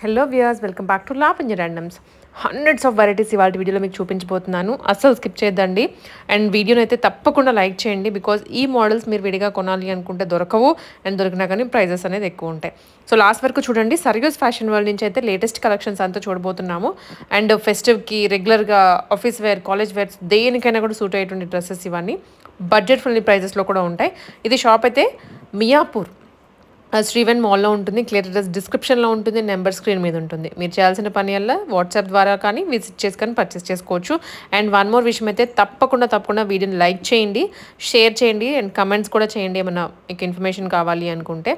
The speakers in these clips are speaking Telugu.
Hello viewers, welcome back to లావెంజ ర్యాండమ్స్. హండ్రెడ్స్ ఆఫ్ వెరైటీస్ ఇవాళ వీడియోలో మీకు చూపించబోతున్నాను. అస్సలు స్కిప్ చేయొద్దండి. అండ్ వీడియోని అయితే తప్పకుండా లైక్ చేయండి. బికాజ్ ఈ మోడల్స్ మీరు విడిగా కొనాలి అనుకుంటే దొరకవు. అండ్ దొరికినా కానీ ప్రైజెస్ అనేది ఎక్కువ ఉంటాయి. సో లాస్ట్ వరకు చూడండి. సర్యూస్ ఫ్యాషన్ వరల్డ్ నుంచి అయితే లేటెస్ట్ కలెక్షన్స్ అంతా చూడబోతున్నాము. అండ్ ఫెస్టివ్కి రెగ్యులర్గా ఆఫీస్ వేర్, కాలేజ్ వేర్స్ దేనికైనా కూడా సూట్ అయ్యేటువంటి డ్రెస్సెస్ ఇవన్నీ బడ్జెట్ ఫ్రెండ్లీ ప్రైజెస్లో కూడా ఉంటాయి. ఇది షాప్ అయితే మియాపూర్ శ్రీవెన్ మాల్లో ఉంటుంది. క్లియర్ అడ్రస్ డిస్క్రిప్షన్లో ఉంటుంది. నెంబర్ స్క్రీన్ మీద ఉంటుంది. మీరు చేయాల్సిన పని వల్ల వాట్సాప్ ద్వారా కానీ విజిట్ చేసుకొని పర్చేస్ చేసుకోవచ్చు. అండ్ వన్ మోర్ విషయం అయితే తప్పకుండా వీడియోని లైక్ చేయండి, షేర్ చేయండి అండ్ కమెంట్స్ కూడా చేయండి ఏమైనా మీకు ఇన్ఫర్మేషన్ కావాలి అనుకుంటే.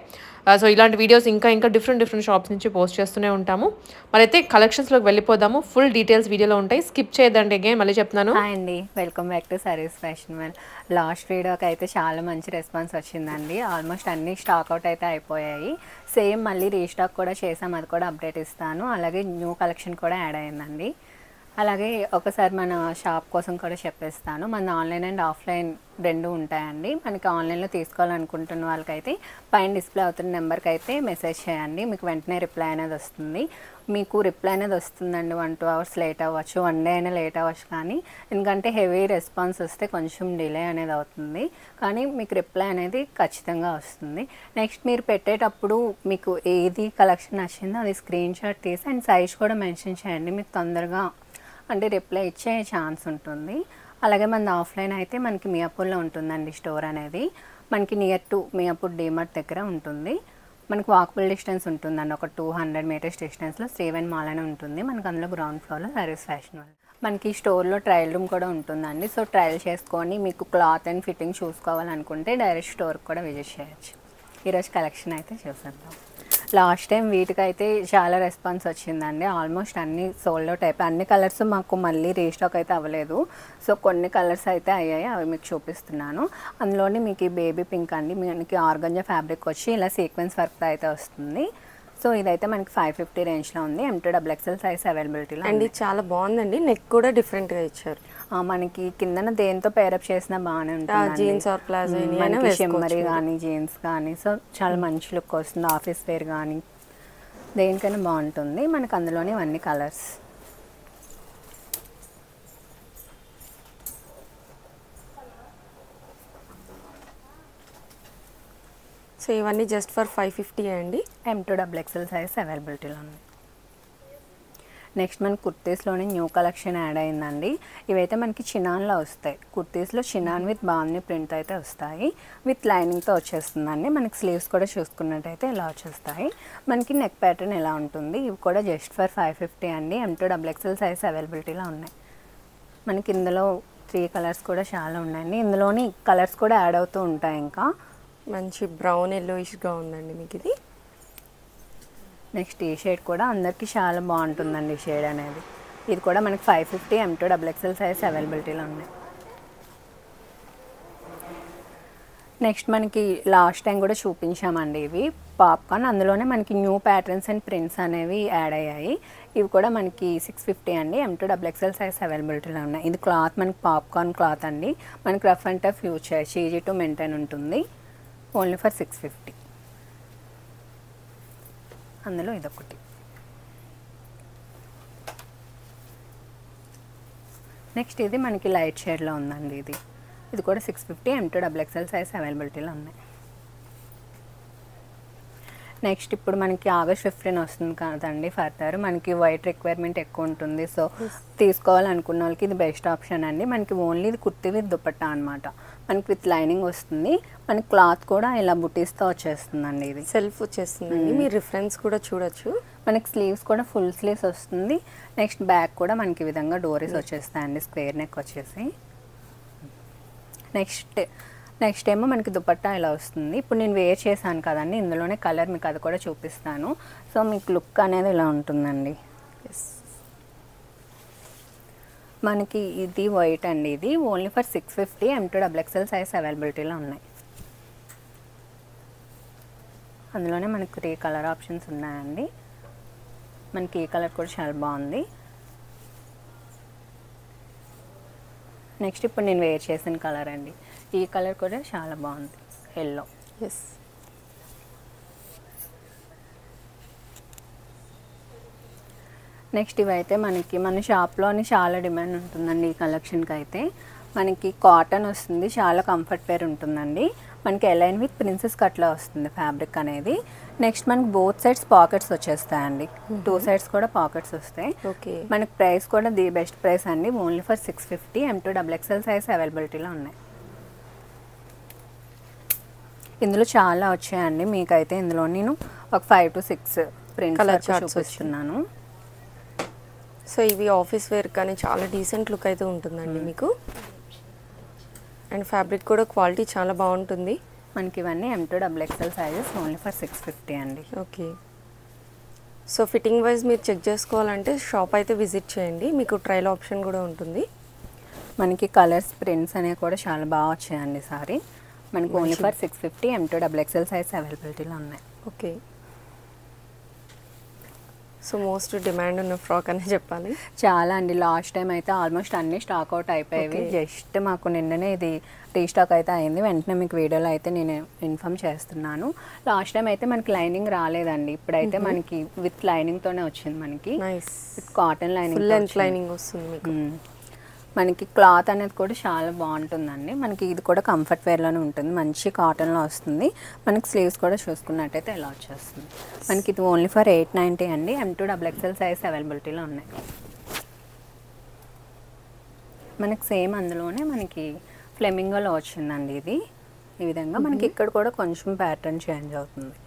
సో ఇలాంటి వీడియోస్ ఇంకా డిఫరెంట్ షాప్స్ నుంచి పోస్ట్ చేస్తూనే ఉంటాము. మరైతే కలెక్షన్స్లోకి వెళ్ళిపోదాము. ఫుల్ డీటెయిల్స్ వీడియోలో ఉంటాయి. స్కిప్ చేయొద్దండి. అగైన్ మళ్ళీ చెప్తున్నాను. హాయ్ అండి, welcome back to service fashion world. Last వీడియోకి అయితే చాలా మంచి రెస్పాన్స్ వచ్చిందండి. ఆల్మోస్ట్ అన్ని స్టాక్ అవుట్ అయితే అయిపోయాయి. సేమ్ మళ్ళీ రీస్టాక్ కూడా చేసాం, అది కూడా అప్డేట్ ఇస్తాను. అలాగే న్యూ కలెక్షన్ కూడా యాడ్ అయ్యిందండి. అలాగే ఒకసారి మన షాప్ కోసం కూడా చెప్పేస్తాను. మన ఆన్లైన్ అండ్ ఆఫ్లైన్ రెండు ఉంటాయండి. మనకి ఆన్లైన్లో తీసుకోవాలనుకుంటున్న వాళ్ళకైతే పైన డిస్ప్లే అవుతున్న నెంబర్కి అయితే మెసేజ్ చేయండి. మీకు వెంటనే రిప్లై అనేది వస్తుంది. మీకు రిప్లై అనేది వస్తుందండి. 1-2 అవర్స్ లేట్ అవ్వచ్చు, 1 డే అయినా లేట్ అవ్వచ్చు. కానీ ఎందుకంటే హెవీ రెస్పాన్స్ వస్తే కొంచెం డిలే అనేది అవుతుంది. కానీ మీకు రిప్లై అనేది ఖచ్చితంగా వస్తుంది. నెక్స్ట్ మీరు పెట్టేటప్పుడు మీకు ఏది కలెక్షన్ నచ్చిందో అది స్క్రీన్ షాట్ తీసి అండ్ సైజ్ కూడా మెన్షన్ చేయండి. మీకు తొందరగా అంటే రిప్లై ఇచ్చే ఛాన్స్ ఉంటుంది. అలాగే మన ఆఫ్లైన్ అయితే మనకి మియాపూర్లో ఉంటుందండి స్టోర్ అనేది. మనకి నియర్ టు మియాపూర్ డీమార్ట్ దగ్గర ఉంటుంది. మనకు వాకబుల్ డిస్టెన్స్ ఉంటుందండి. ఒక 200 మీటర్స్ డిస్టెన్స్లో శ్రీవెన్ మాల్ అని ఉంటుంది. మనకు అందులో గ్రౌండ్ ఫ్లోర్లో సర్వీస్ ఫ్యాషన్ వరల్డ్. మనకి స్టోర్లో ట్రయల్ రూమ్ కూడా ఉంటుందండి. సో ట్రయల్ చేసుకొని మీకు క్లాత్ అండ్ ఫిట్టింగ్ చూసుకోవాలనుకుంటే డైరెక్ట్ స్టోర్కి కూడా విజిట్ చేయొచ్చు. ఈరోజు కలెక్షన్ అయితే చూసేద్దాం. లాస్ట్ టైం వీటికైతే చాలా రెస్పాన్స్ వచ్చిందండి. ఆల్మోస్ట్ అన్ని సోల్డ్ అవుట్ అయిపోయి, అన్ని కలర్స్ మాకు మళ్ళీ రీస్టాక్ అయితే అవ్వలేదు. సో కొన్ని కలర్స్ అయితే అయ్యాయి, అవి మీకు చూపిస్తున్నాను. అందులోని మీకు ఈ బేబీ పింక్ అండి, మనకి ఆర్గంజా ఫ్యాబ్రిక్ వచ్చి ఇలా సీక్వెన్స్ వర్క్ అయితే వస్తుంది. సో ఇదైతే మనకి 550 రేంజ్లో ఉంది. M2XL సైజ్ అవైలబిలిటీలో అండ్ ఇది చాలా బాగుందండి. నెక్ కూడా డిఫరెంట్గా ఇచ్చారు. మనకి కిందన దేంతో పేరప్ చేసినా బాగానే ఉంటుంది. జీన్స్ ఆర్ ప్లాజో మనకి షిమ్మరీ కానీ జీన్స్ కానీ సో చాలా మంచి లుక్ వస్తుంది. ఆఫీస్ వేర్ కానీ దేనికైనా బాగుంటుంది. మనకు అందులోనే అన్ని కలర్స్. సో ఇవన్నీ జస్ట్ ఫర్ 550 అండి. M2XL సైజ్ అవైలబిలిటీలో ఉంది. నెక్స్ట్ మనకి కుర్తీస్లోనే న్యూ కలెక్షన్ యాడ్ అయిందండి. ఇవైతే మనకి చినాన్లో వస్తాయి. కుర్తీస్లో చినాన్ విత్ బాగుంది ప్రింట్ అయితే వస్తాయి. విత్ లైనింగ్తో వచ్చేస్తుందండి. మనకి స్లీవ్స్ కూడా చూసుకున్నట్టయితే ఇలా వచ్చేస్తాయి. మనకి నెక్ ప్యాటర్న్ ఎలా ఉంటుంది. ఇవి కూడా జస్ట్ ఫర్ 550 అండి. M2XL సైజ్ అవైలబిలిటీలో ఉన్నాయి. మనకి ఇందులో 3 కలర్స్ కూడా చాలా ఉన్నాయండి. ఇందులోని కలర్స్ కూడా యాడ్ అవుతూ ఉంటాయి. ఇంకా మంచి బ్రౌన్ ఎల్లోయిష్గా ఉందండి మీకు ఇది. నెక్స్ట్ ఈ షేడ్ కూడా అందరికీ చాలా బాగుంటుందండి. ఈ షేడ్ అనేది ఇది కూడా మనకి 550 M2XL సైజ్ అవైలబిలిటీలో ఉన్నాయి. నెక్స్ట్ మనకి లాస్ట్ టైం కూడా చూపించామండి ఇవి పాప్కార్న్. అందులోనే మనకి న్యూ ప్యాటర్న్స్ అండ్ ప్రింట్స్ అనేవి యాడ్ అయ్యాయి. ఇవి కూడా మనకి 650 అండి. M2XL సైజ్ అవైలబిలిటీలో ఉన్నాయి. ఇది క్లాత్ మనకి పాప్కార్న్ క్లాత్ అండి. మనకి రఫ్ అండ్ టఫ్ యూజ్ చేయొచ్చు, ఈజీ టు మెయింటైన్ ఉంటుంది. Only for 650. అందులో ఇదొకటి. నెక్స్ట్ ఇది మనకి లైట్ షేడ్లో ఉందండి. ఇది కూడా 650 M2XL సైజ్ అవైలబిలిటీలో ఉన్నాయి. నెక్స్ట్ ఇప్పుడు మనకి ఆగస్ట్ 15 వస్తుంది కదండి. ఫర్దర్ మనకి వైట్ రిక్వైర్మెంట్ ఎక్కువ ఉంటుంది. సో తీసుకోవాలనుకున్న వాళ్ళకి ఇది బెస్ట్ ఆప్షన్ అండి. మనకి ఓన్లీ ఇది కుర్తీ విత్ దుపట్టా అనమాట. మనకి విత్ లైనింగ్ వస్తుంది. మనకి క్లాత్ కూడా ఇలా బుటీస్తో వచ్చేస్తుందండి. ఇది సెల్ఫ్ వచ్చేస్తుందండి. మీరు రిఫరెన్స్ కూడా చూడొచ్చు. మనకి స్లీవ్స్ కూడా ఫుల్ స్లీవ్స్ వస్తుంది. నెక్స్ట్ బ్యాక్ కూడా మనకి ఈ విధంగా డోరీస్ వచ్చేస్తాయండి. స్క్వేర్ నెక్ వచ్చేసి నెక్స్ట్ ఏమో మనకి దుపట్టా ఇలా వస్తుంది. ఇప్పుడు నేను వేర్ చేశాను కదండి, ఇందులోనే కలర్ మీకు అది కూడా చూపిస్తాను. సో మీకు లుక్ అనేది ఇలా ఉంటుందండి. మనకి ఇది వైట్ అండి. ఇది ఓన్లీ ఫర్ 650 M2XL సైజ్ అవైలబిలిటీలో ఉన్నాయి. అందులోనే మనకి 3 కలర్ ఆప్షన్స్ ఉన్నాయండి. మనకి ఈ కలర్ కూడా చాలా బాగుంది. నెక్స్ట్ ఇప్పుడు నేను వేర్ చేసిన కలర్ అండి. ఈ కలర్ కూడా చాలా బాగుంది, ఎల్లో. ఎస్ నెక్స్ట్ ఇవైతే మనకి మన షాప్లోని చాలా డిమాండ్ ఉంటుందండి ఈ కలెక్షన్కి అయితే. మనకి కాటన్ వస్తుంది, చాలా కంఫర్ట్ వేర్ ఉంటుందండి. మనకి అలైన్ విత్ ప్రిన్సెస్ కట్లో వస్తుంది ఫ్యాబ్రిక్ అనేది. నెక్స్ట్ మనకి బోత్ సైడ్స్ పాకెట్స్ వచ్చేస్తాయండి, 2 సైడ్స్ కూడా పాకెట్స్ వస్తాయి. ఓకే, మనకి ప్రైస్ కూడా ది బెస్ట్ ప్రైస్ అండి, only for 650. M2 XXL size అవైలబిలిటీలో ఉన్నాయి. ఇందులో చాలా వచ్చాయండి, మీకైతే ఇందులో నేను ఒక 5 to 6 ప్రింట్ కలర్ కలర్ చూపిస్తున్నాను. సో ఇవి ఆఫీస్ వేర్ కానీ చాలా డీసెంట్ లుక్ అయితే ఉంటుందండి మీకు. అండ్ ఫ్యాబ్రిక్ కూడా క్వాలిటీ చాలా బాగుంటుంది. మనకి ఇవన్నీ M2 XXL sizes only for 650 అండి. ఓకే, సో ఫిట్టింగ్ వైజ్ మీరు చెక్ చేసుకోవాలంటే షాప్ అయితే విజిట్ చేయండి, మీకు ట్రయల్ ఆప్షన్ కూడా ఉంటుంది. మనకి కలర్స్ ప్రింట్స్ అనేవి కూడా చాలా బాగా వచ్చాయండి సారీ. మనకి only for 650 M2 XXL size అవైలబిలిటీలో ఉన్నాయి. ఓకే, సో మోస్ట్ డిమాండ్ ఉన్న ఫ్రాక్ అని చెప్పాలి. చాలా అండి, లాస్ట్ టైం అయితే ఆల్మోస్ట్ అన్ని స్టాక్ అవుట్ అయిపోయేవి. జస్ట్ మాకు నిన్ననే ఇది రీస్టాక్ అయితే అయింది, వెంటనే మీకు వీడియోలో అయితే నేను ఇన్ఫామ్ చేస్తున్నాను. లాస్ట్ టైం అయితే మనకి లైనింగ్ రాలేదండి, ఇప్పుడైతే మనకి విత్ లైనింగ్తోనే వచ్చింది. మనకి nice with cotton lining, full length lining వస్తుంది మీకు. మనకి క్లాత్ అనేది కూడా చాలా బాగుంటుందండి. మనకి ఇది కూడా కంఫర్ట్ వేర్లోనే ఉంటుంది, మంచి కాటన్లో వస్తుంది. మనకి స్లీవ్స్ కూడా చూసుకున్నట్టయితే ఇలా వచ్చేస్తుంది. మనకి ఇది ఓన్లీ ఫర్ 890 అండి. M2 XXL సైజ్ అవైలబిలిటీలో ఉన్నాయి. మనకి సేమ్ అందులోనే మనకి ఫ్లెమింగోలో వచ్చిందండి ఇది. ఈ విధంగా మనకి ఇక్కడ కూడా కొంచెం ప్యాటర్న్ చేంజ్ అవుతుంది,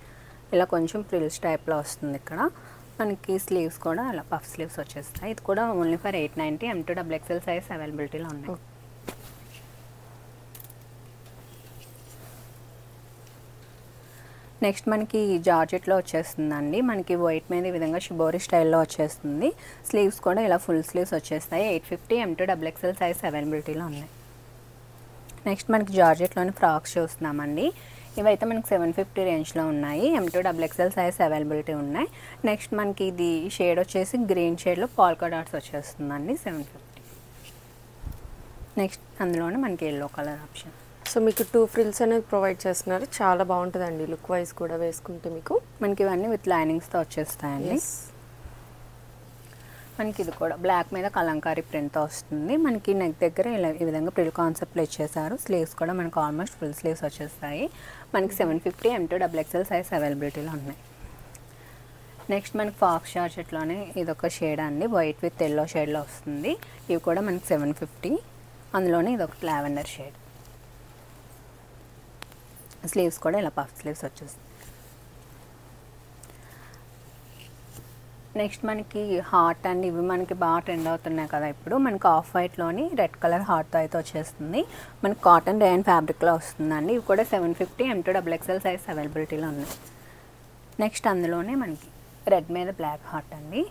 ఇలా కొంచెం ఫ్రిల్స్ టైప్లో వస్తుంది. ఇక్కడ మనకి స్లీవ్స్ కూడా అలా పఫ్ స్లీవ్స్ వచ్చేస్తాయి. ఇది కూడా only for 890. M2 XXL size అవైలబిలిటీలో ఉన్నాయి. నెక్స్ట్ మనకి జార్జెట్లో వచ్చేస్తుందండి. మనకి వైట్ మీద ఈ విధంగా షిబోరి స్టైల్లో వచ్చేస్తుంది. స్లీవ్స్ కూడా ఇలా ఫుల్ స్లీవ్స్ వచ్చేస్తాయి. 850. M2 XXL సైజ్ అవైలబిలిటీలో ఉన్నాయి. నెక్స్ట్ మనకి జార్జెట్లోని ఫ్రాక్స్ చూస్తున్నామండి. ఇవైతే మనకి 750 రేంజ్లో ఉన్నాయి. M2 XXL సైజ్ అవైలబిలిటీ ఉన్నాయి. నెక్స్ట్ మనకి ఇది షేడ్ వచ్చేసి గ్రీన్ షేడ్లో పాల్కా డాట్స్ వచ్చేస్తుందండి, 750. నెక్స్ట్ అందులోనే మనకి ఎల్లో కలర్ ఆప్షన్. సో మీకు 2 ఫ్రిల్స్ అనేది ప్రొవైడ్ చేస్తున్నారు, చాలా బాగుంటుందండి లుక్ వైజ్ కూడా వేసుకుంటే మీకు. మనకి ఇవన్నీ విత్ లైనింగ్స్తో వచ్చేస్తాయండి. మనకి ఇది కూడా బ్లాక్ మీద కలంకారీ ప్రింట్తో వస్తుంది. మనకి నెక్ దగ్గర ఇలా ఈ విధంగా ప్రిల్ కాన్సెప్ట్లో ఇచ్చేసారు. స్లీవ్స్ కూడా మనకు ఆల్మోస్ట్ ఫుల్ స్లీవ్స్ వచ్చేస్తాయి. మనకి 750. M2 XXL సైజ్ అవైలబిలిటీలో ఉన్నాయి. నెక్స్ట్ మనకి ఫాక్స్ జార్జెట్లోనే ఇదొక షేడ్ అండి, వైట్ విత్ ఎల్లో షేడ్లో వస్తుంది. ఇవి కూడా మనకి 750. అందులోనే ఇదొక లావెండర్ షేడ్. స్లీవ్స్ కూడా ఇలా పఫ్ స్లీవ్స్ వచ్చేస్తుంది. నెక్స్ట్ మనకి హార్ట్ అండి, ఇవి మనకి బాగా ట్రెండ్ అవుతున్నాయి కదా ఇప్పుడు. మనకి ఆఫ్ వైట్లోని రెడ్ కలర్ హార్ట్తో అయితే వచ్చేస్తుంది. మనకి కాటన్ రేయన్ ఫ్యాబ్రిక్లో వస్తుందండి. ఇవి కూడా 750. M2 XXL సైజ్ అవైలబిలిటీలో ఉన్నాయి. నెక్స్ట్ అందులోనే మనకి రెడ్ మీద బ్లాక్ హార్ట్ అండి,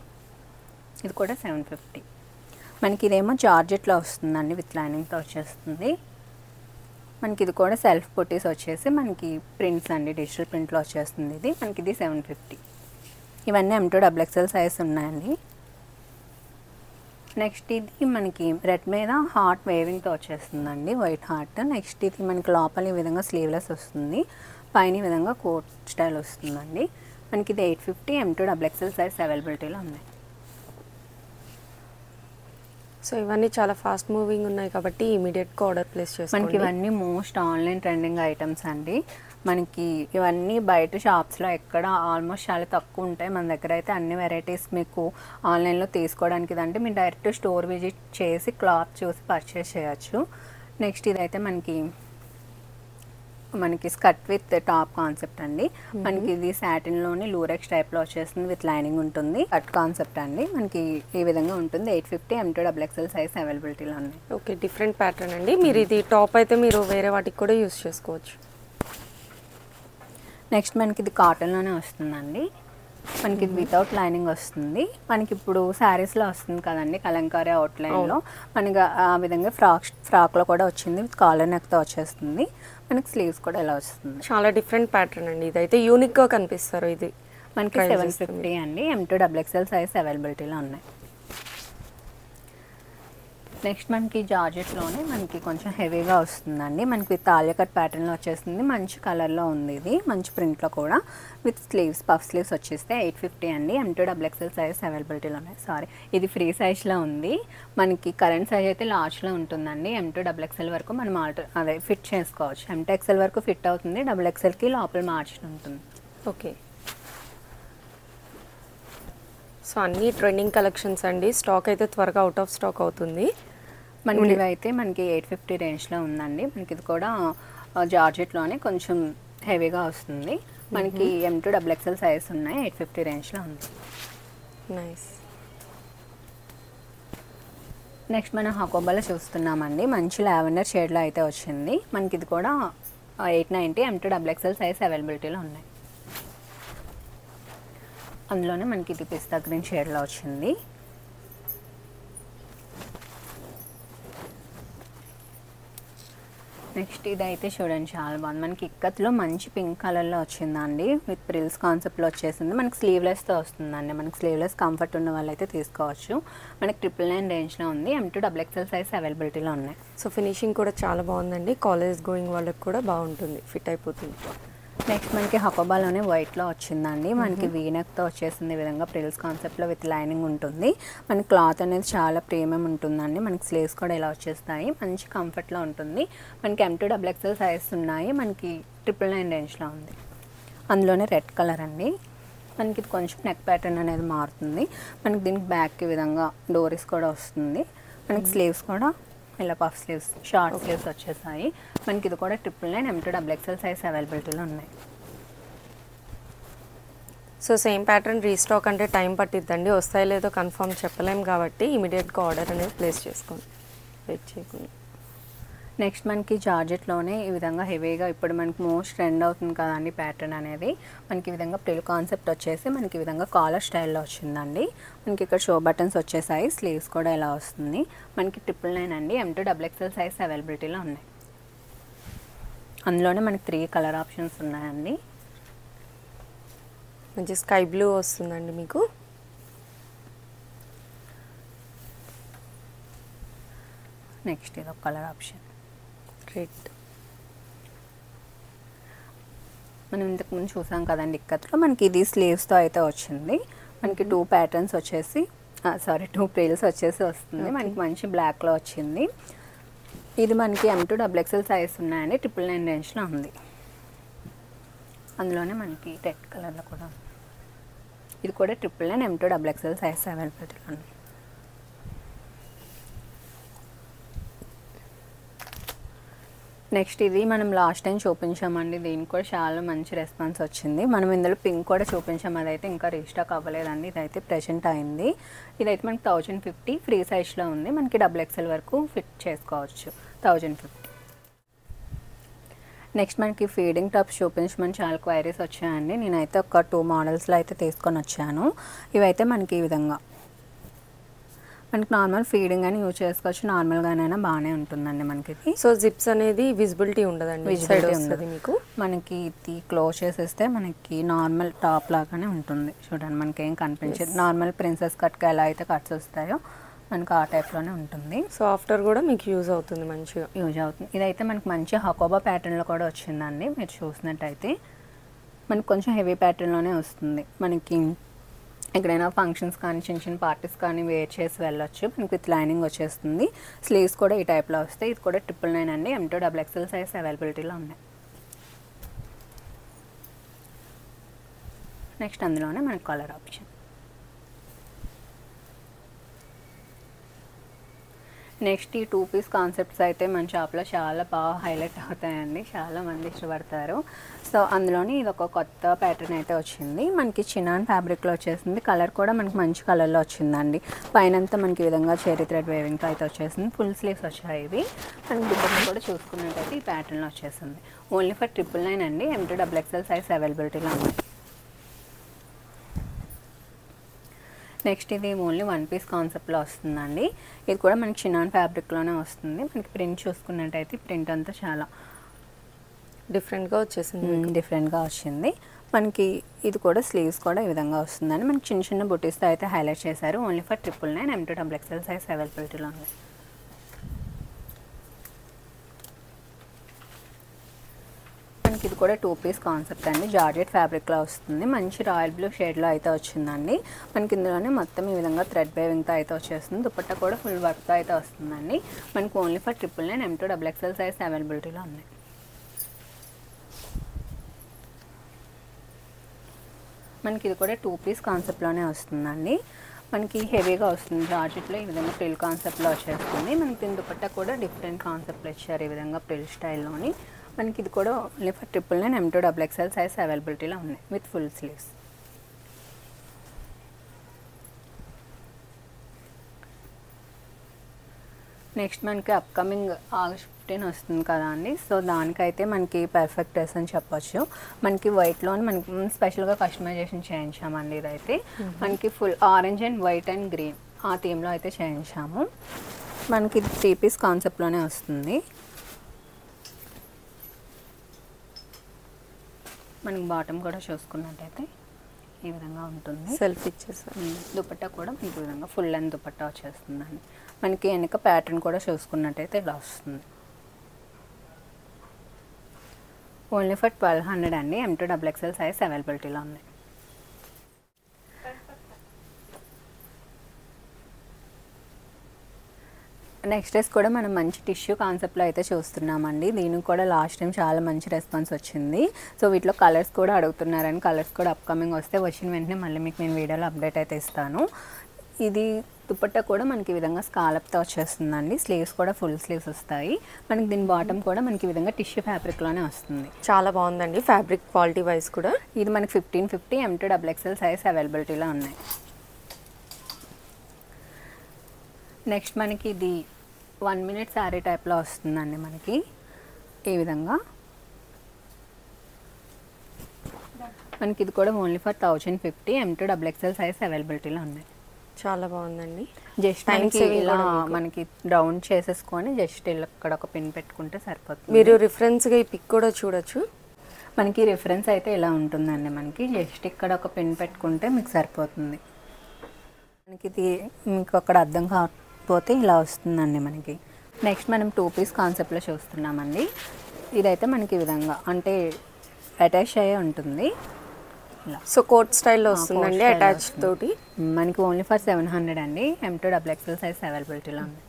ఇది కూడా 750. మనకి ఇదేమో జార్జెట్లో వస్తుందండి, విత్ లైనింగ్తో వచ్చేస్తుంది. మనకి ఇది కూడా సెల్ఫ్ పుట్టీస్ వచ్చేసి మనకి ప్రింట్స్ అండి, డిజిటల్ ప్రింట్లో వచ్చేస్తుంది. ఇది మనకి ఇది 750. ఇవన్నీ M2 XXL సైజ్ ఉన్నాయండి. నెక్స్ట్ ఇది మనకి రెడ్ మీద హార్ట్ వేవింగ్తో వచ్చేస్తుందండి, వైట్ హార్ట్. నెక్స్ట్ ఇది మనకి లోపల ఈ విధంగా స్లీవ్లెస్ వస్తుంది, పైన ఈ విధంగా కోట్ స్టైల్ వస్తుందండి. మనకి ఇది 850. M2 XXL సైజ్ అవైలబిలిటీలో ఉన్నాయి. సో ఇవన్నీ చాలా ఫాస్ట్ మూవింగ్ ఉన్నాయి కాబట్టి ఇమీడియట్గా ఆర్డర్ ప్లేస్ చేసుకోండి. మనకి ఇవన్నీ మోస్ట్ ఆన్లైన్ ట్రెండింగ్ ఐటమ్స్ అండి. మనకి ఇవన్నీ బయట షాప్స్లో ఎక్కడ ఆల్మోస్ట్ చాలా తక్కువ ఉంటాయి. మన దగ్గర అయితే అన్ని వెరైటీస్ మీకు ఆన్లైన్లో తీసుకోవడానికి ఇదంటే మీరు డైరెక్ట్ స్టోర్ విజిట్ చేసి క్లాత్ చూసి పర్చేస్ చేయొచ్చు. నెక్స్ట్ ఇదైతే మనకి స్కర్ట్ విత్ టాప్ కాన్సెప్ట్ అండి. మనకి ఇది సాటిన్లోని లూరెక్స్ టైప్లో వచ్చేస్తుంది, విత్ లైనింగ్ ఉంటుంది. కట్ కాన్సెప్ట్ అండి, మనకి ఈ విధంగా ఉంటుంది. 850. M2 XXL సైజ్ అవైలబిలిటీలో ఉన్నాయి. ఓకే, డిఫరెంట్ ప్యాటర్న్ అండి. మీరు ఇది టాప్ అయితే మీరు వేరే వాటికి కూడా యూస్ చేసుకోవచ్చు. నెక్స్ట్ మనకి ఇది కాటన్లోనే వస్తుందండి. మనకి ఇది వితౌట్ లైనింగ్ వస్తుంది. మనకి ఇప్పుడు శారీస్లో వస్తుంది కదండి కలంకారీ అవుట్లైన్లో, మనకి ఆ విధంగా ఫ్రాక్లో కూడా వచ్చింది, విత్ కాలర్ నెక్తో వచ్చేస్తుంది. మనకి స్లీవ్స్ కూడా ఇలా వస్తుంది. చాలా డిఫరెంట్ ప్యాటర్న్ అండి, ఇదైతే యూనిక్గా కనిపిస్తారు. ఇది మనకి 750 అండి. M2 XXL సైజ్ అవైలబిలిటీలో ఉన్నాయి. నెక్స్ట్ మనకి జార్జెట్లోనే మనకి కొంచెం హెవీగా వస్తుందండి. మనకి విత్ ఆలియా కట్ ప్యాటర్న్లో వచ్చేస్తుంది. మంచి కలర్లో ఉంది, ఇది మంచి ప్రింట్లో కూడా. విత్ స్లీవ్స్, పఫ్ స్లీవ్స్ వచ్చేస్తే 850 అండి. M2 XXL సైజ్ అవైలబిలిటీలో ఉన్నాయి. సారీ, ఇది ఫ్రీ సైజ్లో ఉంది. మనకి కరెంట్ సైజ్ అయితే లార్జ్లో ఉంటుందండి. M2 XXL వరకు మనం అదే ఫిట్ చేసుకోవచ్చు. M2 XL వరకు ఫిట్ అవుతుంది. XXLకి లోపల మార్జిన్ ఉంటుంది. ఓకే. సో అన్నీ ట్రెండింగ్ కలెక్షన్స్ అండి. స్టాక్ అయితే త్వరగా అవుట్ ఆఫ్ స్టాక్ అవుతుంది. మనకి ఇవైతే మనకి 850 రేంజ్లో ఉందండి. మనకి ఇది కూడా జార్జెట్లోనే కొంచెం హెవీగా వస్తుంది. మనకి M2 XXL సైజ్ ఉన్నాయి. 850 రేంజ్లో ఉంది. నైస్. నెక్స్ట్ మనం హకోబాలో చూస్తున్నామండి. మంచి లావెండర్ షేడ్లో అయితే వచ్చింది. మనకి ఇది కూడా 890 M2 XXL సైజ్ అవైలబిలిటీలో ఉన్నాయి. అందులోనే మనకి ఇది పిస్తా గ్రీన్ షేడ్లో వచ్చింది. నెక్స్ట్ ఇదైతే చూడండి, చాలా బాగుంది. మనకి ఇక్కత్లో మంచి పింక్ కలర్లో వచ్చిందండి. విత్ ప్రిల్స్ కాన్సెప్ట్లో వచ్చేసింది. మనకి స్లీవ్లెస్తో వస్తుందండి. మనకి స్లీవ్లెస్ కంఫర్ట్ ఉన్న వాళ్ళు అయితే తీసుకోవచ్చు. మనకి 999 రేంజ్లో ఉంది. M2 XXL సైజ్ అవైలబిలిటీలో ఉన్నాయి. సో ఫినిషింగ్ కూడా చాలా బాగుందండి. కాలేజ్ గోయింగ్ వాళ్ళకి కూడా బాగుంటుంది, ఫిట్ అయిపోతుంది. నెక్స్ట్ మనకి హకోబాలోనే వైట్లో వచ్చిందండి. మనకి వీనెక్తో వచ్చేసింది. ఈ విధంగా ప్రిల్స్ కాన్సెప్ట్లో విత్ లైనింగ్ ఉంటుంది. మనకి క్లాత్ అనేది చాలా ప్రీమియం ఉంటుందండి. మనకి స్లీవ్స్ కూడా ఇలా వచ్చేస్తాయి. మంచి కంఫర్ట్లో ఉంటుంది. మనకి M2 XXL సైజ్ ఉన్నాయి. మనకి 999 రేంజ్లో ఉంది. అందులోనే రెడ్ కలర్ అండి. మనకి ఇది కొంచెం నెక్ ప్యాటర్న్ అనేది మారుతుంది. మనకి దీనికి బ్యాక్ ఈ విధంగా డోరీస్ కూడా వస్తుంది. మనకి స్లీవ్స్ కూడా ఇలా పఫ్ స్లీవ్స్, షార్ట్ స్లీవ్స్ వచ్చేసాయి. మనకి ఇది కూడా 999 M2 XXL సైజ్ అవైలబిలిటీలో ఉన్నాయి. సో సేమ్ ప్యాటర్న్ రీస్టాక్ అంటే టైం పట్టిద్దండి. వస్తాయో లేదో కన్ఫర్మ్ చెప్పలేం కాబట్టి ఇమీడియట్గా ఆర్డర్ అనేది ప్లేస్ చేసుకోండి, వెయిట్ చేయకుండా. నెక్స్ట్ మనకి జార్జెట్లోనే ఈ విధంగా హెవీగా ఇప్పుడు మనకి మోస్ట్ ట్రెండ్ అవుతుంది కదండి ప్యాటర్న్ అనేది. మనకి ఈ విధంగా ప్రిల్ కాన్సెప్ట్ వచ్చేసి మనకి ఈ విధంగా కాలర్ స్టైల్లో వచ్చిందండి. మనకి ఇక్కడ షో బటన్స్ వచ్చేసాయి. స్లీవ్స్ కూడా ఇలా వస్తుంది. మనకి 999 అండి. M2 XXL సైజ్ అవైలబిలిటీలో ఉన్నాయి. అందులోనే మనకి 3 కలర్ ఆప్షన్స్ ఉన్నాయండి. మంచి స్కై బ్లూ వస్తుందండి మీకు. నెక్స్ట్ ఇది ఒక కలర్ ఆప్షన్ రెడ్. మనం ఇంతకుముందు చూసాం కదండి ఇక్కత్లో. మనకి ఇది స్లీవ్స్తో అయితే వచ్చింది. మనకి 2 ప్యాటర్న్స్ వచ్చేసి 2 ప్రిల్స్ వచ్చేసి వస్తుంది. మనకి మంచి బ్లాక్లో వచ్చింది. ఇది మనకి M2 XXL సైజ్ ఉన్నాయండి. 999 రేంజ్లో ఉంది. అందులోనే మనకి రెడ్ కలర్లో కూడా ఉంది. ఇది కూడా 999 M2 XXL సైజ్ అవైలబిలిటీలో ఉంది. నెక్స్ట్ ఇది మనం లాస్ట్ టైం చూపించామండి. దీనికి కూడా చాలా మంచి రెస్పాన్స్ వచ్చింది. మనం ఇందులో పింక్ కూడా చూపించాము. అదైతే ఇంకా రీస్టాక్ అవ్వలేదండి. ఇదైతే ప్రెజెంట్ అయింది. ఇదైతే మనకి 1050 ఫ్రీ సైజ్లో ఉంది. మనకి XXL వరకు ఫిట్ చేసుకోవచ్చు. 1050. నెక్స్ట్ మనకి ఫీడింగ్ టాప్స్ చూపించమని చాలా క్వైరీస్ వచ్చాయండి. నేనైతే ఒక 2 మోడల్స్లో అయితే తీసుకొని వచ్చాను. ఇవైతే మనకి ఈ విధంగా మనకి నార్మల్ ఫీడింగ్ అని యూజ్ చేసుకోవచ్చు. నార్మల్గానైనా బాగానే ఉంటుందండి మనకి. సో జిప్స్ అనేది విజిబిలిటీ ఉండదండి, విజిబిలిటీ ఉండదు మీకు. మనకి ఇది క్లోజ్ చేసేస్తే మనకి నార్మల్ టాప్ లాగానే ఉంటుంది. చూడండి, మనకి ఏం కనిపించదు. నార్మల్ ప్రిన్సెస్ కట్కి ఎలా అయితే కట్స్ వస్తాయో మనకి ఆ టైప్లోనే ఉంటుంది. సో ఆఫ్టర్ కూడా మీకు యూజ్ అవుతుంది, మంచిగా యూజ్ అవుతుంది. ఇదైతే మనకి మంచి హకోబా ప్యాటర్న్లో కూడా వచ్చిందండి. మీరు చూసినట్టయితే మనకి కొంచెం హెవీ ప్యాటర్న్లోనే వస్తుంది. మనకి ఎక్కడైనా ఫంక్షన్స్ కానీ చిన్న చిన్న పార్టీస్ కానీ వేర్ చేసి వెళ్ళొచ్చు. మనకి విత్ లైనింగ్ వచ్చేస్తుంది. స్లీవ్స్ కూడా ఈ టైప్లో వస్తాయి. ఇది కూడా 999 అండి. M2 XXL సైజ్ అవైలబిలిటీలో ఉన్నాయి. నెక్స్ట్ అందులోనే మనకి కలర్ ఆప్షన్. నెక్స్ట్ ఈ 2 పీస్ కాన్సెప్ట్స్ అయితే మన షాప్లో చాలా బాగా హైలైట్ అవుతాయండి. చాలా మంది ఇష్టపడతారు. సో అందులోని ఇది ఒక కొత్త ప్యాటర్న్ అయితే వచ్చింది. మనకి చినాన్ ఫ్యాబ్రిక్లో వచ్చేసింది. కలర్ కూడా మనకి మంచి కలర్లో వచ్చిందండి. పైనంతా మనకి ఈ విధంగా చెరీ థ్రెడ్ వేవింగ్తో అయితే వచ్చేసింది. ఫుల్ స్లీవ్స్ వచ్చాయి ఇవి. మనకి దుపట్టా కూడా చూసుకున్నట్టయితే ఈ ప్యాటర్న్లో వచ్చేసింది. ఓన్లీ ఫర్ 999 అండి. M2 XXL సైజ్ అవైలబిలిటీలో ఉంది. నెక్స్ట్ ఇది ఓన్లీ 1 పీస్ కాన్సెప్ట్లో వస్తుందండి. ఇది కూడా మనకి చినాన్ ఫ్యాబ్రిక్లోనే వస్తుంది. మనకి ప్రింట్ చూసుకున్నట్టయితే ప్రింట్ అంతా చాలా డిఫరెంట్గా వచ్చింది. మనకి ఇది కూడా స్లీవ్స్ కూడా ఈ విధంగా వస్తుందండి. మనకి చిన్న చిన్న బుటీస్తో అయితే హైలైట్ చేశారు. Only for 999 M2 XXL size అవైలబిలిటీలో ఉంది. మనకి ఇది కూడా 2 పీస్ కాన్సెప్ట్ అండి. జార్జెట్ ఫ్యాబ్రిక్లో వస్తుంది. మంచి రాయల్ బ్లూ షేడ్లో అయితే వచ్చిందండి. మనకి ఇందులోనే మొత్తం ఈ విధంగా థ్రెడ్ వేవింగ్తో అయితే వచ్చేస్తుంది. దుపట్టా కూడా ఫుల్ వర్క్తో అయితే వస్తుందండి. మనకి only for 999 M2 XXL size అవైలబిలిటీలో ఉన్నాయి. మనకి ఇది కూడా 2 పీస్ కాన్సెప్ట్లోనే వస్తుందండి. మనకి హెవీగా వస్తుంది. జార్జెట్లో ఈ విధంగా ఫ్రిల్ కాన్సెప్ట్లో వచ్చేస్తుంది. మనకి దీని దుపట్టా కూడా డిఫరెంట్ కాన్సెప్ట్లో ఇచ్చారు. ఈ విధంగా ఫ్రిల్ స్టైల్లోని. మనకి ఇది కూడా only for 999 M2 XXL size అవైలబిలిటీలో ఉన్నాయి విత్ ఫుల్ స్లీవ్స్. నెక్స్ట్ మనకి అప్కమింగ్ ఆగస్ట్ 15 వస్తుంది కదా అండి. సో దానికైతే మనకి పర్ఫెక్ట్ డ్రెస్ అని చెప్పొచ్చు. మనకి వైట్లోని మనకి స్పెషల్గా కస్టమైజేషన్ చేయించామండి. ఇదైతే మనకి full orange and white and green ఆ థీమ్లో అయితే చేయించాము. మనకి 3 పీస్ కాన్సెప్ట్లోనే వస్తుంది. మనకి బాటమ్ కూడా చూసుకున్నట్టయితే ఈ విధంగా ఉంటుంది. సెల్ఫ్ ఇచ్చేసి దుపట్టా కూడా మనకి ఈ విధంగా ఫుల్ లెంత్ దుపట్టా వచ్చేస్తుందండి. మనకి వెనక ప్యాటర్న్ కూడా చూసుకున్నట్టయితే ఇలా వస్తుంది. ఓన్లీ ఫర్ 1200 అండి. M2 XXL సైజ్ అవైలబిలిటీలో ఉన్నాయి. నెక్స్ట్ డ్రెస్ కూడా మనం మంచి టిష్యూ కాన్సెప్ట్లో అయితే చూస్తున్నామండి. దీనికి కూడా లాస్ట్ టైం చాలా మంచి రెస్పాన్స్ వచ్చింది. సో వీటిలో కలర్స్ కూడా అడుగుతున్నారని, కలర్స్ కూడా అప్కమింగ్ వస్తే వచ్చిన వెంటనే మళ్ళీ మీకు నేను వీడియోలో అప్డేట్ అయితే ఇస్తాను. ఇది దుపట్టా కూడా మనకి ఈ విధంగా స్కాలప్తో వచ్చేస్తుందండి. స్లీవ్స్ కూడా ఫుల్ స్లీవ్స్ వస్తాయి. మనకి దీని బాటమ్ కూడా మనకి ఈ విధంగా టిష్యూ ఫ్యాబ్రిక్లోనే వస్తుంది. చాలా బాగుందండి ఫ్యాబ్రిక్ క్వాలిటీ వైజ్ కూడా. ఇది మనకి 1550 M2 XXL సైజ్ అవైలబిలిటీలో ఉన్నాయి. నెక్స్ట్ మనకి ఇది 1 మినిట్ శారీ టైప్లో వస్తుందండి. మనకి ఈ విధంగా మనకి ఇది కూడా only for 1050 M2 XXL size అవైలబిలిటీలో ఉన్నాయి. చాలా బాగుందండి. జస్ట్ ఇలా మనకి రౌండ్ చేసేసుకొని జస్ట్ ఇలా ఇక్కడ ఒక పిన్ పెట్టుకుంటే సరిపోతుంది. మీరు రిఫరెన్స్గా ఈ పిక్ కూడా చూడొచ్చు. మనకి రిఫరెన్స్ అయితే ఇలా ఉంటుందండి. మనకి జస్ట్ ఇక్కడ ఒక పిన్ పెట్టుకుంటే మీకు సరిపోతుంది. మనకి ఇది మీకు అక్కడ అర్థం కాకపోతే ఇలా వస్తుందండి. మనకి నెక్స్ట్ మనం 2 పీస్ కాన్సెప్ట్లో చూస్తున్నామండి. ఇదైతే మనకి ఈ విధంగా అంటే అటాచ్ అయ్యే ఉంటుంది. సో కోట్ స్టైల్లో వస్తుందండి అటాచ్ తోటి. మనకి ఓన్లీ ఫర్ 700 అండి. M2 XXL సైజ్ అవైలబిలిటీలో ఉంది.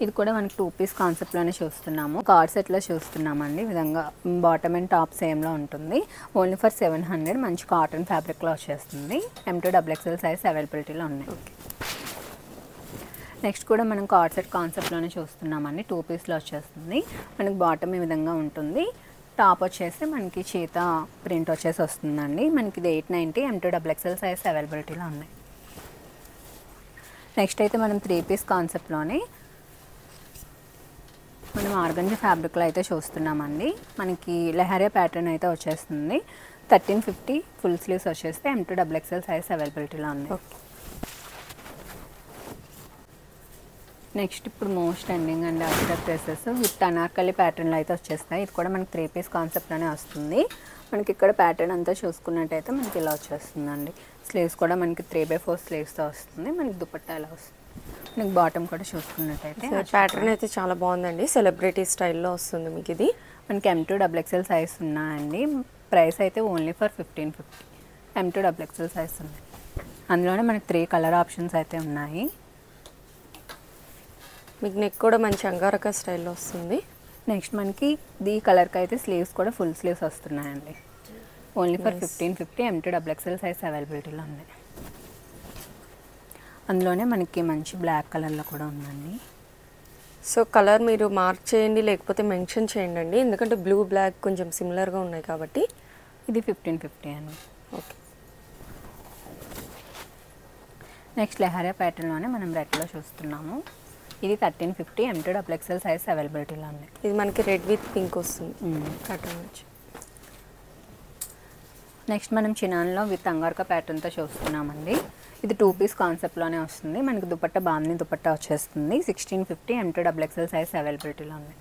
ఇది కూడా మనకి 2 పీస్ కాన్సెప్ట్లోనే చూస్తున్నాము. కార్డ్ సెట్లో చూస్తున్నామండి. ఈ విధంగా బాటమ్ అండ్ టాప్ సేమ్లో ఉంటుంది. ఓన్లీ ఫర్ 700 మంచి కాటన్ ఫ్యాబ్రిక్లో వచ్చేస్తుంది. M2 XXL సైజ్ అవైలబిలిటీలో ఉన్నాయి. నెక్స్ట్ కూడా మనం కార్డ్ సెట్ కాన్సెప్ట్లోనే చూస్తున్నామండి. 2 పీస్లో వచ్చేస్తుంది. మనకి బాటమ్ ఈ విధంగా ఉంటుంది. టాప్ వచ్చేసి మనకి చీత ప్రింట్ వచ్చేసి వస్తుందండి. మనకి ఇది 890 M2 XXL సైజ్ అవైలబిలిటీలో ఉన్నాయి. నెక్స్ట్ అయితే మనం 3 పీస్ కాన్సెప్ట్లోనే మనం ఆర్గంజా ఫ్యాబ్రిక్లో అయితే చూస్తున్నామండి. మనకి లెహరియా ప్యాటర్న్ అయితే వచ్చేస్తుంది. 1350 ఫుల్ స్లీవ్స్ వచ్చేస్తే M2 XXL సైజ్ అవైలబిలిటీలో ఉన్నాయి. నెక్స్ట్ ఇప్పుడు most ending and utter dresses with Anarkali ప్యాటర్న్లో అయితే వచ్చేస్తాయి. ఇది కూడా మనకి 3 పీస్ కాన్సెప్ట్లోనే వస్తుంది. మనకి ఇక్కడ ప్యాటర్న్ అంతా చూసుకున్నట్టయితే మనకి ఇలా వచ్చేస్తుందండి. స్లీవ్స్ కూడా మనకి 3/4 స్లీవ్స్తో వస్తుంది. మనకి దుపట్టా ఇలా వస్తుంది. మనకి బాటమ్ కూడా చూసుకున్నట్టయితే ప్యాటర్న్ అయితే చాలా బాగుందండి. సెలబ్రిటీ స్టైల్లో వస్తుంది మీకు ఇది. మనకి M2 XXL సైజ్ ఉన్నాయండి. ప్రైస్ అయితే only for 1550 M2 XXL size ఉంది. అందులోనే మనకి 3 కలర్ ఆప్షన్స్ అయితే ఉన్నాయి. మీకు నెక్ కూడా మంచి అంగారక స్టైల్లో వస్తుంది. నెక్స్ట్ మనకి ఈ కలర్కి అయితే స్లీవ్స్ కూడా ఫుల్ స్లీవ్స్ వస్తున్నాయండి. Only for 1550 M2 XXL size అవైలబిలిటీలో ఉంది. అందులోనే మనకి మంచి బ్లాక్ కలర్లో కూడా ఉందండి. సో కలర్ మీరు మార్క్ చేయండి లేకపోతే మెన్షన్ చేయండి అండి. ఎందుకంటే బ్లూ బ్లాక్ కొంచెం సిమిలర్గా ఉన్నాయి కాబట్టి. ఇది 1550 అండి. ఓకే. నెక్స్ట్ లెహరియా ప్యాటర్న్లోనే మనం రెడ్లో చూస్తున్నాము. ఇది 1350 M2 XXL సైజ్ అవైలబిలిటీలో ఉంది. ఇది మనకి రెడ్ విత్ పింక్ వస్తుంది ప్యాటర్న్ వచ్చి. నెక్స్ట్ మనం చినాన్లో విత్ అంగార్కా ప్యాటర్న్తో చూస్తున్నామండి. ఇది 2 పీస్ కాన్సెప్ట్లోనే వస్తుంది. మనకి దుపట్టా బామ్ని దుపట్టా వచ్చేస్తుంది. 1650 M2 XXL సైజ్ అవైలబిలిటీలో ఉంది.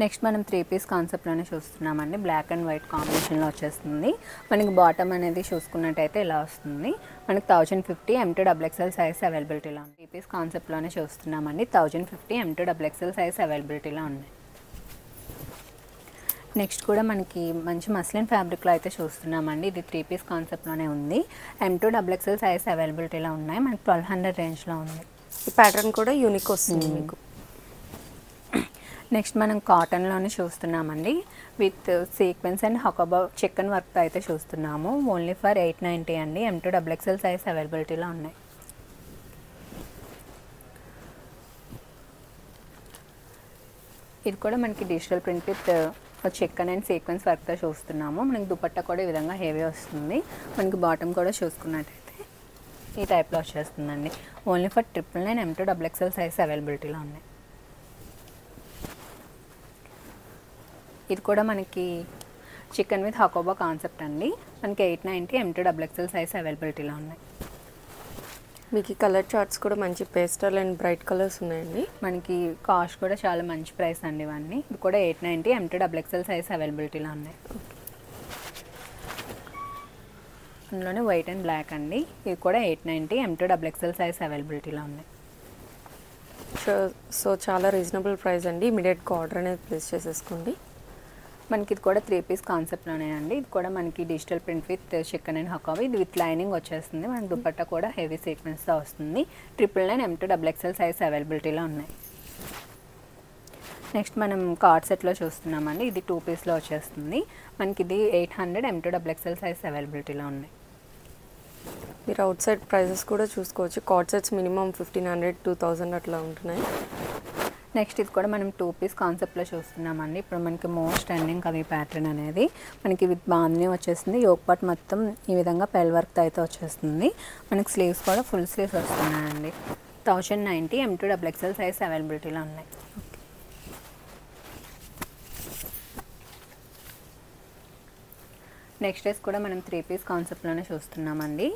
నెక్స్ట్ మనం 3 పీస్ కాన్సెప్ట్లోనే చూస్తున్నామండి. బ్లాక్ అండ్ వైట్ కాంబినేషన్లో వచ్చేస్తుంది. మనకి బాటమ్ అనేది చూసుకున్నట్టయితే ఇలా వస్తుంది. మనకి 1050 M2XXL సైజ్ అవైలబిలిటీలో ఉంది. 3 పీస్ కాన్సెప్ట్లోనే చూస్తున్నామండి. 1050 M2XXL సైజ్ అవైలబిలిటీలో ఉన్నాయి. నెక్స్ట్ కూడా మనకి మంచి మస్లిన్ ఫ్యాబ్రిక్లో అయితే చూస్తున్నామండి. ఇది 3 పీస్ కాన్సెప్ట్లోనే ఉంది. M2XXL సైజ్ అవైలబిలిటీలో ఉన్నాయి. మనకి 1200 రేంజ్లో ఉంది. ఈ ప్యాటర్న్ కూడా యూనిక్ వస్తుంది మీకు. నెక్స్ట్ మనం కాటన్లోనే చూస్తున్నామండి. విత్ సీక్వెన్స్ అండ్ హకబా చికెన్ వర్క్తో అయితే చూస్తున్నాము. ఓన్లీ ఫర్ 890 అండి. M2XXL సైజ్ అవైలబిలిటీలో ఉన్నాయి. ఇది కూడా మనకి digital print with chikan and sequence వర్క్తో చూస్తున్నాము. మనకి దుపట్టా కూడా ఈ విధంగా హెవీ వస్తుంది. మనకి బాటమ్ కూడా చూసుకున్నట్టయితే ఈ టైప్లో వచ్చేస్తుందండి. ఓన్లీ ఫర్ 999 M2XXL సైజ్ అవైలబిలిటీలో ఉన్నాయి. ఇది కూడా మనకి చికెన్ విత్ హకోబా కాన్సెప్ట్ అండి. మనకి 890 M2XXL సైజ్ అవైలబిలిటీలో ఉన్నాయి. మీకు ఈ కలర్ చార్ట్స్ కూడా మంచి పేస్టల్ అండ్ బ్రైట్ కలర్స్ ఉన్నాయండి. మనకి కాస్ట్ కూడా చాలా మంచి ప్రైస్ అండి ఇవన్నీ. ఇది కూడా 890 M2XXL సైజ్ అవైలబిలిటీలో ఉన్నాయి. అందులోనే వైట్ అండ్ బ్లాక్ అండి. ఇది కూడా 890 M2XXL సైజ్ అవైలబిలిటీలో ఉన్నాయి. సో చాలా రీజనబుల్ ప్రైస్ అండి. ఇమీడియట్గా ఆర్డర్ అనేది ప్లేస్ చేసేసుకోండి. మనకి ఇది కూడా 3 పీస్ కాన్సెప్ట్లోనే అండి. ఇది కూడా మనకి digital print with chikan and hakoba. ఇది విత్ లైనింగ్ వచ్చేస్తుంది. మనకి దుపట్టా కూడా హెవీ సీక్వెన్స్తో వస్తుంది. 999 M2XXL సైజ్ అవైలబిలిటీలో ఉన్నాయి. నెక్స్ట్ మనం కార్డ్ సెట్లో చూస్తున్నామండి. ఇది 2 పీస్లో వచ్చేస్తుంది. మనకి ఇది 800 M2XXL సైజ్ అవైలబిలిటీలో ఉన్నాయి. మీరు అవుట్ సైడ్ ప్రైజెస్ కూడా చూసుకోవచ్చు. కార్డ్ సెట్స్ మినిమం 1500 2000 అట్లా ఉంటున్నాయి. నెక్స్ట్ ఇది కూడా మనం 2 పీస్ కాన్సెప్ట్లో చూస్తున్నామండి. ఇప్పుడు మనకి మోస్ట్ ట్రెండింగ్ అది ప్యాటర్న్ అనేది మనకి విత్ బాందిని వచ్చేస్తుంది. యోక్ పార్ట్ మొత్తం ఈ విధంగా పెల్ వర్క్తో అయితే వచ్చేస్తుంది. మనకి స్లీవ్స్ కూడా ఫుల్ స్లీవ్స్ వస్తున్నాయండి. 1090 M2XXL సైజ్ అవైలబిలిటీలో ఉన్నాయి. నెక్స్ట్ డ్రెస్ కూడా మనం 3 పీస్ కాన్సెప్ట్లోనే చూస్తున్నామండి.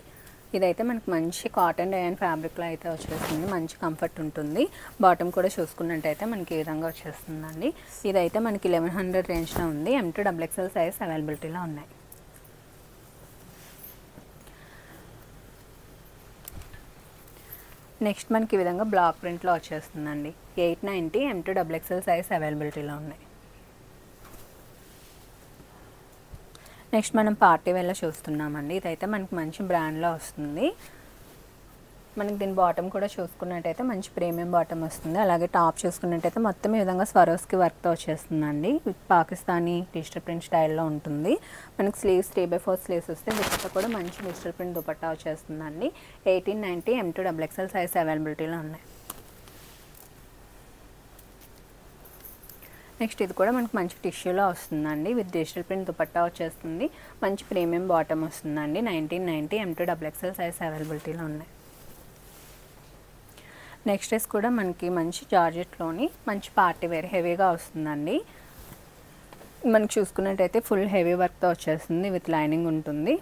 ఇదైతే మనకి మంచి కాటన్ డయాన్ ఫ్యాబ్రిక్లో అయితే వచ్చేస్తుంది. మంచి కంఫర్ట్ ఉంటుంది. బాటమ్ కూడా చూసుకున్నట్టయితే మనకి ఈ విధంగా వచ్చేస్తుందండి. ఇదైతే మనకి 1100 రేంజ్లో ఉంది. M2XXL సైజ్ అవైలబిలిటీలో ఉన్నాయి. నెక్స్ట్ మనకి ఈ విధంగా బ్లాక్ ప్రింట్లో వచ్చేస్తుందండి. 890 M2XXL సైజ్ అవైలబిలిటీలో ఉన్నాయి. నెక్స్ట్ మనం పార్టీ వేర్లో చూస్తున్నామండి. ఇదైతే మనకి మంచి బ్రాండ్లో వస్తుంది. మనకి దీని బాటమ్ కూడా చూసుకున్నట్టయితే మంచి ప్రీమియం బాటమ్ వస్తుంది. అలాగే టాప్ చూసుకున్నట్టయితే మొత్తం ఈ విధంగా స్వరోస్కి వర్క్తో వచ్చేస్తుందండి. విత్ పాకిస్తానీ డిజిటల్ ప్రింట్ స్టైల్లో ఉంటుంది. మనకి స్లీవ్స్ 3/4 స్లీవ్స్ వస్తే దుపట్టా కూడా మంచి డిజిటల్ ప్రింట్ దుపట్టా వచ్చేస్తుందండి. 1890 M2XXL సైజ్ అవైలబిలిటీలో ఉన్నాయి. నెక్స్ట్ ఇది కూడా మనకి మంచి టిష్యూలో వస్తుందండి. విత్ డిజిటల్ ప్రింట్ దుపట్టా వచ్చేస్తుంది. మంచి ప్రీమియం బాటమ్ వస్తుందండి. 1990 M2XXL సైజ్ అవైలబిలిటీలో ఉన్నాయి. నెక్స్ట్ డ్రెస్ కూడా మనకి మంచి జార్జెట్లోని మంచి పార్టీ వేర్ హెవీగా వస్తుందండి. మనకి చూసుకున్నట్టయితే ఫుల్ హెవీ వర్క్తో వచ్చేస్తుంది. విత్ లైనింగ్ ఉంటుంది.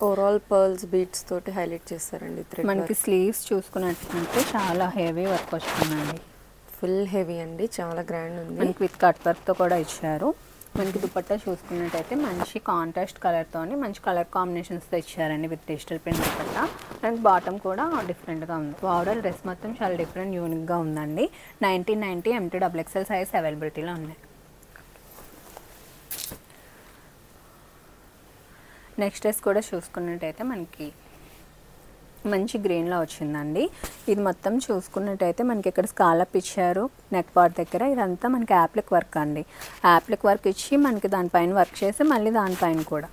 ఓవరాల్ పర్ల్స్ బీట్స్ తోటి హైలైట్ చేస్తారండి. మనకి స్లీవ్స్ చూసుకున్నట్లయితే చాలా హెవీ వర్క్ వస్తుందండి. ఫుల్ హెవీ అండి. చాలా గ్రాండ్ ఉంది. మనకి విత్ కట్ వర్క్తో కూడా ఇచ్చారు. మనకి దుపట్టా చూసుకున్నట్టయితే మంచి కాంట్రాస్ట్ కలర్తోని మంచి కలర్ కాంబినేషన్స్తో ఇచ్చారండి. With digital print dupatta. మనకి బాటమ్ కూడా డిఫరెంట్గా ఉంది. ఓవరాల్ డ్రెస్ మొత్తం చాలా డిఫరెంట్ యూనిక్గా ఉందండి. 1990 M2XXL సైజ్ అవైలబిలిటీలో ఉన్నాయి. నెక్స్ట్ డ్రెస్ కూడా చూసుకున్నట్టయితే మనకి మంచి గ్రీన్లో వచ్చిందండి. ఇది మొత్తం చూసుకున్నట్టయితే మనకి ఇక్కడ స్కాలప్ ఇచ్చారు నెక్ పార్ట్ దగ్గర. ఇదంతా మనకి యాప్లిక్ వర్క్ అండి. యాప్లిక్ వర్క్ ఇచ్చి మనకి దానిపైన వర్క్ చేసి మళ్ళీ దానిపైన కూడా.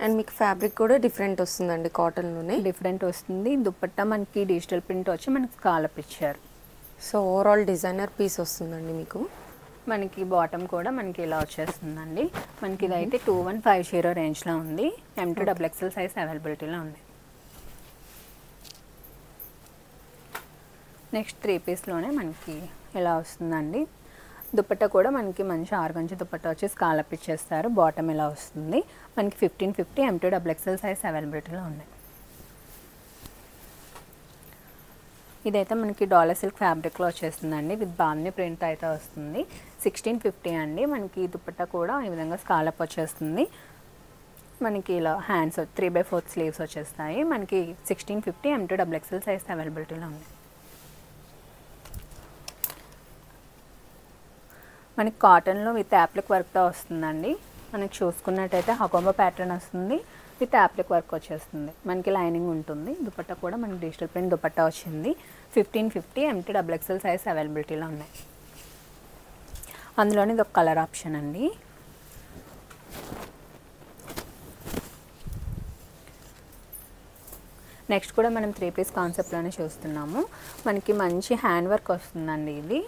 అండ్ మీకు ఫ్యాబ్రిక్ కూడా డిఫరెంట్ వస్తుందండి. కాటన్లోనే డిఫరెంట్ వస్తుంది. దుపట్టా మనకి డిజిటల్ ప్రింట్ వచ్చి మనకి స్కాలప్ ఇచ్చారు. సో ఓవరాల్ డిజైనర్ పీస్ వస్తుందండి మీకు. మనకి బాటమ్ కూడా మనకి ఇలా వచ్చేస్తుందండి. మనకి ఇదైతే 2150 రేంజ్లో ఉంది. M2XXL సైజ్ అవైలబిలిటీలో ఉంది. నెక్స్ట్ 3 పీస్లోనే మనకి ఇలా వస్తుందండి. దుపట్టా కూడా మనకి మంచి ఆర్గంజి దుపట్టా వచ్చి స్కాలప్ ఇచ్చేస్తారు. బాటమ్ ఇలా వస్తుంది. మనకి 1550 M2XXL సైజ్ అవైలబిలిటీలో ఉన్నాయి. ఇదైతే మనకి డాలర్ సిల్క్ ఫ్యాబ్రిక్లో వచ్చేస్తుందండి, విత్ బాందీ ప్రింట్ అయితే వస్తుంది. 1650 అండి. మనకి దుపట్టా కూడా ఈ విధంగా స్కాలప్ వచ్చేస్తుంది. మనకి ఇలా హ్యాండ్స్ 3/4 స్లీవ్స్ వచ్చేస్తాయి. మనకి 1650 M2 XXL సైజ్ అవైలబిలిటీలో ఉంది. మనకి కాటన్లో విత్ యాప్లిక్ వర్క్తో వస్తుందండి. మనకి చూసుకున్నట్టయితే హకోబా ప్యాటర్న్ వస్తుంది, విత్ యాప్లిక్ వర్క్ వచ్చేస్తుంది. మనకి లైనింగ్ ఉంటుంది. దుపట్టా కూడా మనకి డిజిటల్ ప్రింట్ దుపట్టా వచ్చింది. 1550 M2 XXL సైజ్ అవైలబిలిటీలో ఉన్నాయి. అందులోని ఇది ఒక కలర్ ఆప్షన్ అండి. నెక్స్ట్ కూడా మనం 3 పీస్ కాన్సెప్ట్లోనే చూస్తున్నాము. మనకి మంచి హ్యాండ్ వర్క్ వస్తుందండి. ఇది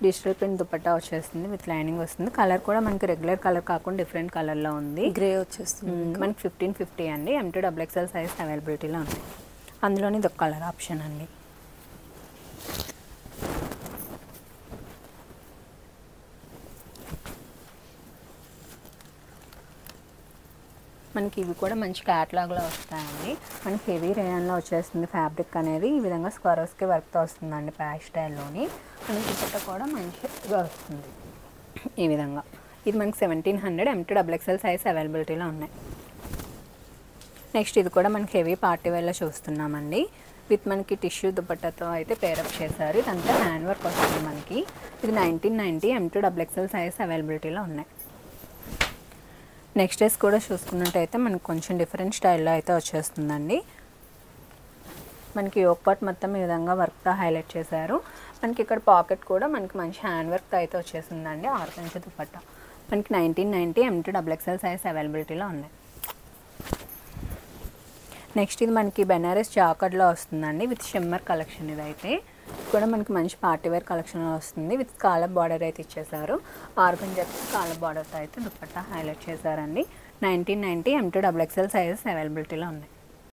డిజిటల్ ప్రింట్ దుపట్టా వచ్చేస్తుంది, విత్ లైనింగ్ వస్తుంది. కలర్ కూడా మనకి రెగ్యులర్ కలర్ కాకుండా డిఫరెంట్ కలర్లో ఉంది. గ్రే వచ్చేస్తుంది. మనకి 1550 అండి. M2 XXL సైజ్ అవైలబిలిటీలో ఉంది. అందులోని ఇది ఒక కలర్ ఆప్షన్ అండి. మనకి ఇవి కూడా మంచి క్యాటలాగ్లో వస్తాయండి. మనకి హెవీ రేయాన్లో వచ్చేస్తుంది ఫ్యాబ్రిక్ అనేది. ఈ విధంగా స్క్వరర్స్కి వర్క్తో వస్తుందండి ప్యాచ్ స్టైల్లోని. మనకి దుపట్టా కూడా మంచిగా వస్తుంది ఈ విధంగా. ఇది మనకి 1700 M2 XXL సైజ్ అవైలబిలిటీలో ఉన్నాయి. నెక్స్ట్ ఇది కూడా మనకి హెవీ పార్టీ వేర్లో చూస్తున్నామండి. విత్ మనకి టిష్యూ దుపట్టాతో అయితే పేరప్ చేశారు. ఇదంతా హ్యాండ్ వర్క్ వస్తుంది మనకి. ఇది 1990 M2 XXL సైజ్ అవైలబిలిటీలో ఉన్నాయి. నెక్స్ట్ డ్రెస్ కూడా చూసుకున్నట్టయితే మనకి కొంచెం డిఫరెంట్ స్టైల్లో అయితే వచ్చేస్తుందండి. మనకి యోక్ పార్ట్ మొత్తం ఈ విధంగా వర్క్తో హైలైట్ చేశారు. మనకి ఇక్కడ పాకెట్ కూడా మనకి మంచి హ్యాండ్ వర్క్తో అయితే వచ్చేసిందండి. 6 ఇంచ్ దుపట్టా మనకి 1990 M2 XXL సైజ్ అవైలబిలిటీలో ఉన్నాయి. నెక్స్ట్ ఇది మనకి బెనారస్ జాకర్డ్లో వస్తుందండి, విత్ షిమ్మర్ కలెక్షన్. ఇదైతే కూడా మనకి మంచి పార్టీవేర్ కలెక్షన్లో వస్తుంది. విత్ స్కాలప్ బార్డర్ అయితే ఇచ్చేసారు. ఆర్గంజా స్కాలప్ బార్డర్తో అయితే దుపట్టా హైలైట్ చేశారండి. 1990 M2 XXL సైజెస్ అవైలబిలిటీలో ఉన్నాయి.